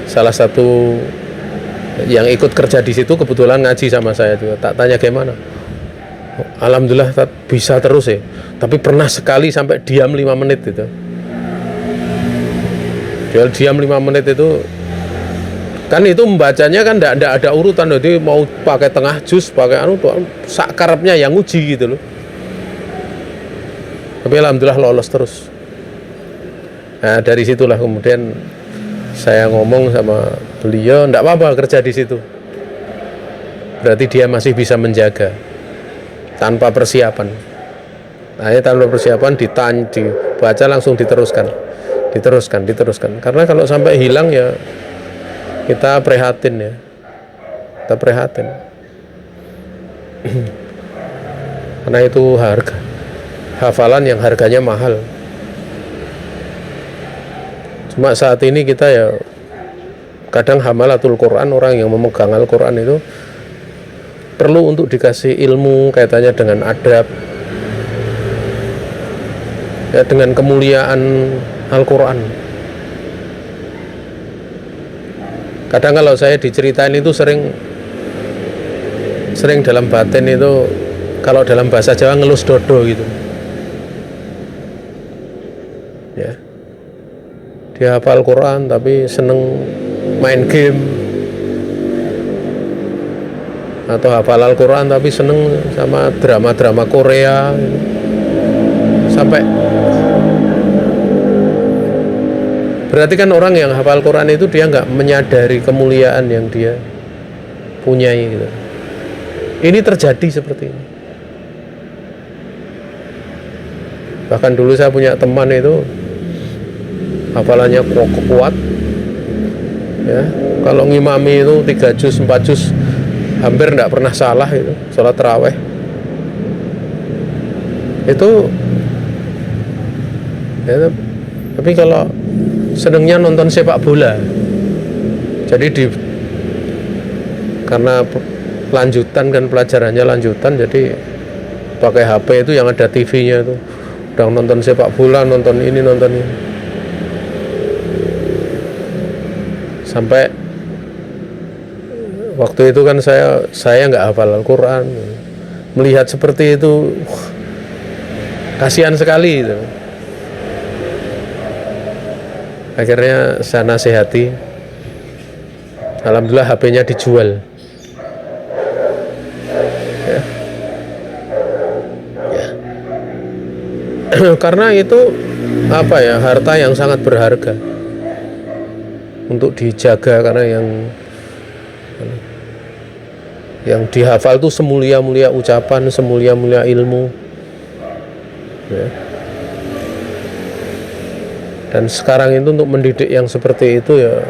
salah satu yang ikut kerja di situ kebetulan ngaji sama saya juga. Tak tanya gimana. Alhamdulillah bisa terus ya. Tapi pernah sekali sampai diam 5 menit itu. Dia diam 5 menit itu. Kan itu membacanya kan enggak ada urutan. Jadi mau pakai tengah juz, pakai sak karepnya yang uji gitu loh. Tapi alhamdulillah lolos terus. Nah, dari situlah kemudian saya ngomong sama beliau, enggak apa-apa kerja di situ. Berarti dia masih bisa menjaga. Tanpa persiapan. Nah, tanpa persiapan dibaca langsung diteruskan. Karena kalau sampai hilang ya kita prihatin ya. Kita prihatin. Karena itu hafalan yang harganya mahal. Cuma saat ini kita ya kadang hamalatul Quran, orang yang memegang Al-Quran itu perlu untuk dikasih ilmu kaitannya dengan adab ya, dengan kemuliaan Al-Quran. Kadang kalau saya diceritain itu sering dalam batin itu, kalau dalam bahasa Jawa ngelus dodo gitu ya. Dia hafal Quran tapi seneng main game, atau hafal Al-Quran tapi seneng sama drama-drama Korea gitu. Sampai berarti kan orang yang hafal Quran itu dia nggak menyadari kemuliaan yang dia punyai gitu. Ini terjadi seperti ini. Bahkan dulu saya punya teman itu hafalannya kuat, Ya, kalau ngimami itu 3 juz 4 juz hampir tidak pernah salah itu sholat tarawih. Itu ya, tapi kalau senengnya nonton sepak bola, jadi karena lanjutan kan, pelajarannya lanjutan, jadi pakai HP itu yang ada TV-nya itu, udah nonton sepak bola, nonton ini nonton ini, sampai waktu itu kan saya nggak hafal Al-Quran, melihat seperti itu kasihan sekali itu. Akhirnya saya nasihati, alhamdulillah HP-nya dijual. Ya. Ya. Karena itu apa ya, harta yang sangat berharga untuk dijaga, karena yang dihafal itu semulia-mulia ucapan, semulia-mulia ilmu. Ya. Dan sekarang itu untuk mendidik yang seperti itu ya,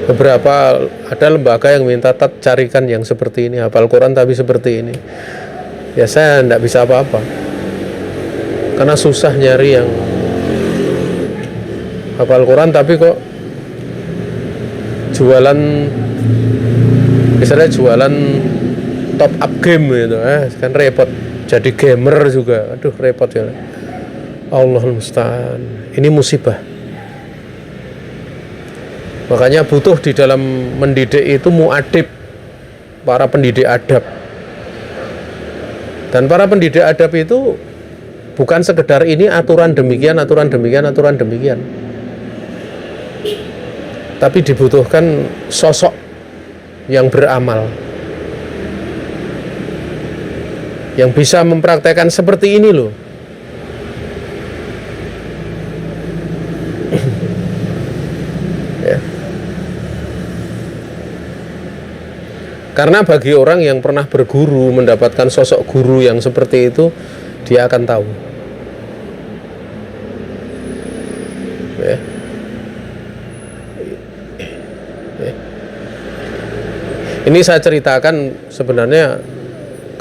beberapa ada lembaga yang minta carikan yang seperti ini, hafal Quran tapi seperti ini. Ya saya tidak bisa apa-apa, karena susah nyari yang hafal Quran tapi kok jualan, misalnya jualan top up game gitu, kan repot. Jadi gamer juga, aduh repot ya. Allahul musta'an, ini musibah. Makanya butuh di dalam mendidik itu muadib, para pendidik adab. Dan para pendidik adab itu bukan sekedar ini aturan demikian, aturan demikian, aturan demikian, tapi dibutuhkan sosok yang beramal, yang bisa mempraktekkan seperti ini loh. Ya. Karena bagi orang yang pernah berguru, mendapatkan sosok guru yang seperti itu, dia akan tahu. Ya. Ya. Ini saya ceritakan sebenarnya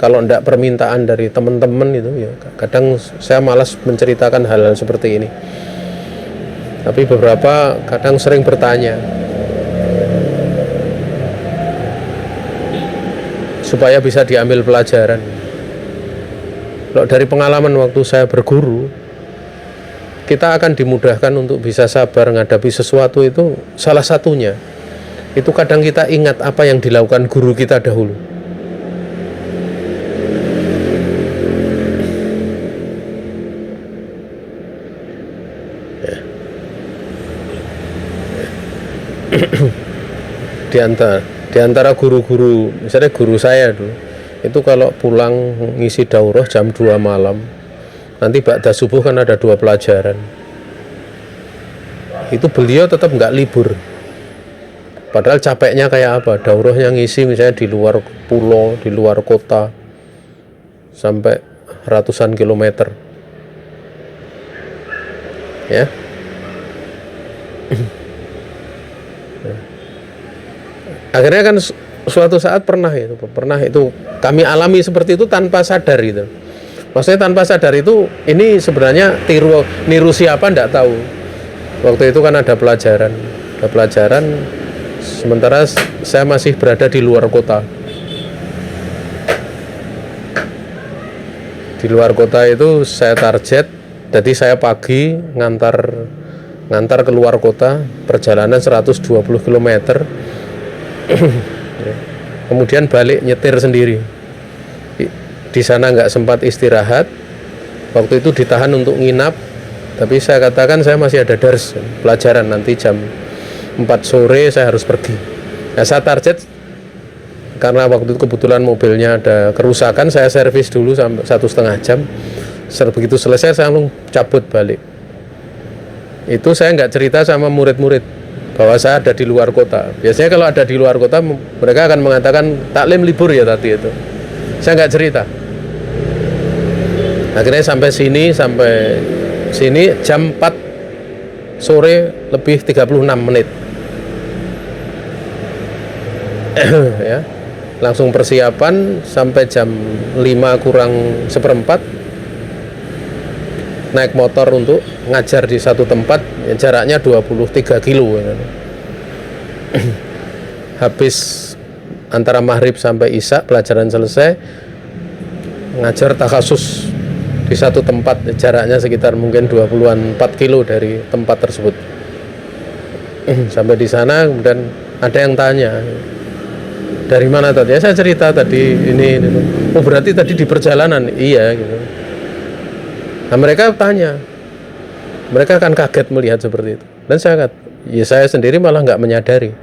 kalau tidak permintaan dari teman-teman itu ya, kadang saya malas menceritakan hal-hal seperti ini. Tapi beberapa kadang sering bertanya, supaya bisa diambil pelajaran. Kalau dari pengalaman waktu saya berguru, kita akan dimudahkan untuk bisa sabar menghadapi sesuatu itu. Salah satunya itu kadang kita ingat apa yang dilakukan guru kita dahulu. Di antara guru-guru, misalnya guru saya dulu, itu kalau pulang ngisi daurah jam 2 malam, nanti ba'da subuh kan ada 2 pelajaran. Itu beliau tetap nggak libur. Padahal capeknya kayak apa, daurahnya ngisi misalnya di luar pulau, di luar kota, sampai ratusan kilometer. Ya. Akhirnya kan suatu saat pernah itu kami alami seperti itu tanpa sadar gitu. Maksudnya tanpa sadar itu, ini sebenarnya niru siapa enggak tahu. Waktu itu kan ada pelajaran, sementara saya masih berada di luar kota. Di luar kota itu saya target, jadi saya pagi ngantar ke luar kota, perjalanan 120 km. Kemudian balik nyetir sendiri. Di sana nggak sempat istirahat. Waktu itu ditahan untuk nginap, tapi saya katakan saya masih ada dars pelajaran, nanti jam 4 sore saya harus pergi. Nah, saya target, karena waktu itu kebetulan mobilnya ada kerusakan, saya servis dulu sampai 1,5 jam. Begitu selesai saya langsung cabut balik. Itu saya nggak cerita sama murid-murid bahwa saya ada di luar kota. Biasanya kalau ada di luar kota, mereka akan mengatakan taklim libur ya tadi itu. Saya nggak cerita. Akhirnya sampai sini jam 4 sore lebih 36 menit. Ya, langsung persiapan sampai jam 5 kurang seperempat naik motor untuk ngajar di satu tempat, ya, jaraknya 23 kilo ya. Habis antara maghrib sampai isya pelajaran selesai, ngajar takhasus di satu tempat, jaraknya sekitar mungkin 24 kilo dari tempat tersebut. Sampai di sana kemudian ada yang tanya, dari mana tadi? Ya, saya cerita tadi ini. Oh, berarti tadi di perjalanan? Iya gitu. Nah, mereka tanya, mereka akan kaget melihat seperti itu. Dan saya sendiri malah nggak menyadari.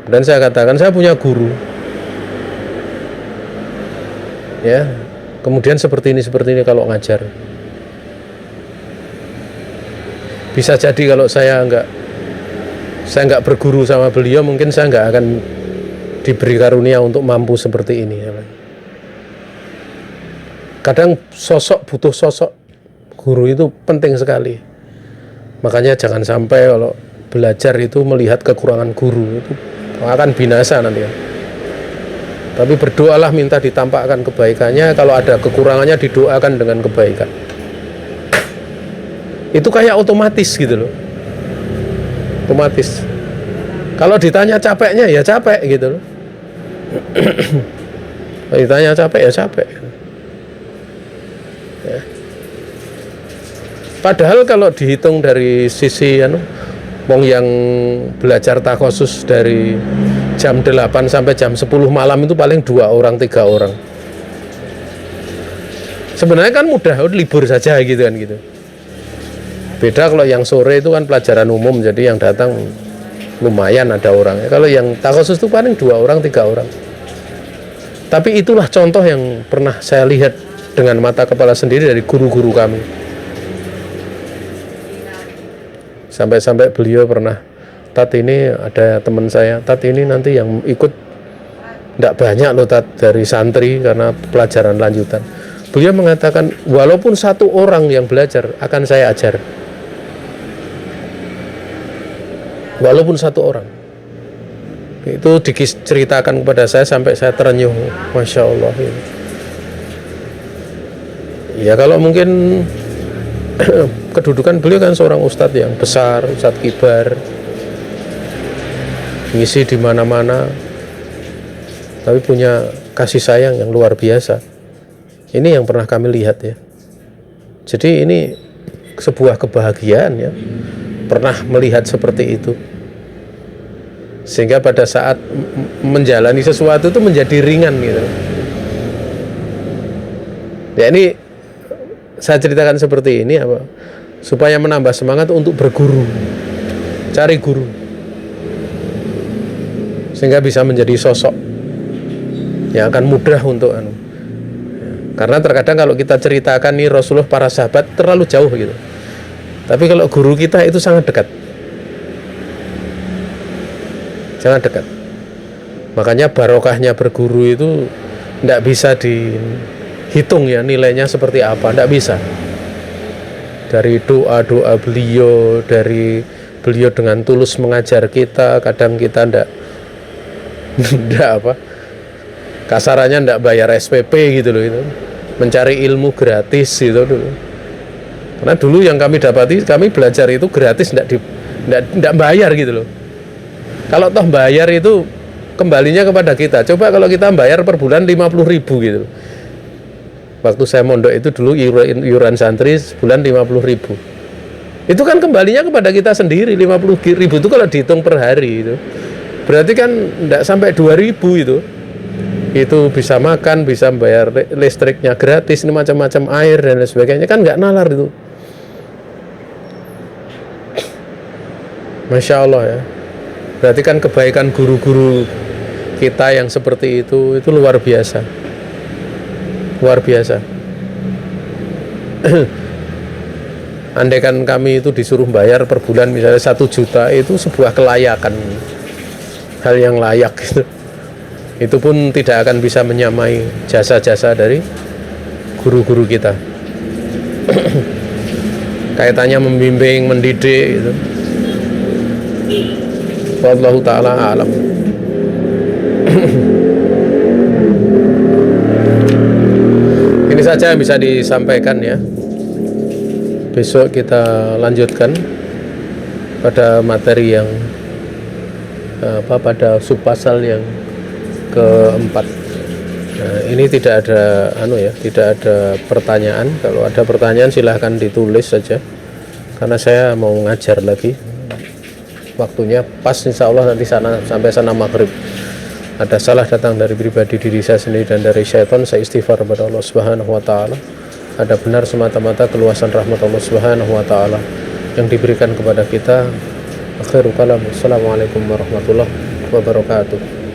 Dan saya katakan, saya punya guru. Ya, kemudian seperti ini kalau ngajar. Bisa jadi kalau saya nggak berguru sama beliau, mungkin saya nggak akan diberi karunia untuk mampu seperti ini. Kadang butuh sosok guru itu penting sekali. Makanya jangan sampai kalau belajar itu melihat kekurangan guru, itu akan binasa nanti ya. Tapi berdoalah, minta ditampakkan kebaikannya. Kalau ada kekurangannya, didoakan dengan kebaikan. Itu kayak otomatis gitu loh. Otomatis. Kalau ditanya capeknya, ya capek gitu loh. Kalau ditanya capek, ya capek. Ya. Padahal kalau dihitung dari sisi wong yang belajar takhasus dari jam 8 sampai jam 10 malam itu paling 2 orang 3 orang. Sebenarnya kan mudah, libur saja gitu kan gitu. Beda kalau yang sore itu kan pelajaran umum, jadi yang datang lumayan ada orangnya. Kalau yang takhasus itu paling 2 orang 3 orang. Tapi itulah contoh yang pernah saya lihat dengan mata kepala sendiri dari guru-guru kami. Sampai-sampai beliau pernah, Tat, ini ada teman saya, Tat, ini nanti yang ikut tidak banyak loh, Tat, dari santri karena pelajaran lanjutan. Beliau mengatakan, walaupun 1 orang yang belajar akan saya ajar. Walaupun 1 orang. Itu diceritakan kepada saya sampai saya terenyuh. Masya Allah. Ya kalau mungkin kedudukan beliau kan seorang ustadz yang besar, ustadz kibar, ngisi di mana-mana, tapi punya kasih sayang yang luar biasa. Ini yang pernah kami lihat ya. Jadi ini sebuah kebahagiaan ya, pernah melihat seperti itu. Sehingga pada saat menjalani sesuatu itu menjadi ringan gitu. Ya ini saya ceritakan seperti ini apa? Supaya menambah semangat untuk berguru, cari guru, sehingga bisa menjadi sosok yang akan mudah untuk karena terkadang kalau kita ceritakan nih Rasulullah, para sahabat terlalu jauh gitu. Tapi kalau guru kita itu sangat dekat. Sangat dekat. Makanya barokahnya berguru itu tidak bisa dihitung ya nilainya seperti apa, tidak bisa. Dari doa-doa beliau, dari beliau dengan tulus mengajar kita, kadang kita tidak apa, kasarannya tidak bayar SPP gitu loh itu. Mencari ilmu gratis gitu dulu. Karena dulu yang kami dapati, kami belajar itu gratis, tidak bayar gitu loh. Kalau toh bayar itu kembalinya kepada kita. Coba kalau kita bayar per bulan 50.000 gitu. Waktu saya mondok itu dulu iuran santri sebulan 50.000. Itu kan kembalinya kepada kita sendiri. 50.000 itu kalau dihitung per hari itu. Berarti kan tidak sampai 2.000 itu. Itu bisa makan, bisa bayar listriknya gratis, ini macam-macam air dan lain sebagainya, kan nggak nalar itu. Masya Allah ya. Berarti kan kebaikan guru-guru kita yang seperti itu luar biasa. Luar biasa. Andaikan kami itu disuruh bayar per bulan misalnya 1 juta, itu sebuah kelayakan, hal yang layak gitu. Itu pun tidak akan bisa menyamai jasa-jasa dari guru-guru kita. kaitannya membimbing, mendidik gitu. Wallahu taala alam. Ini saja yang bisa disampaikan ya. Besok kita lanjutkan pada materi yang pada subpasal yang keempat. Nah, ini tidak ada tidak ada pertanyaan. Kalau ada pertanyaan silahkan ditulis saja, karena saya mau ngajar lagi. Waktunya pas insya Allah nanti sampai sana maghrib. Ada salah datang dari pribadi diri saya sendiri dan dari syaitan, saya istighfar kepada Allah Subhanahu wa taala. Ada benar semata-mata keluasan rahmat Allah Subhanahu wa taala yang diberikan kepada kita. Akhirul kalam. Assalamualaikum warahmatullahi wabarakatuh.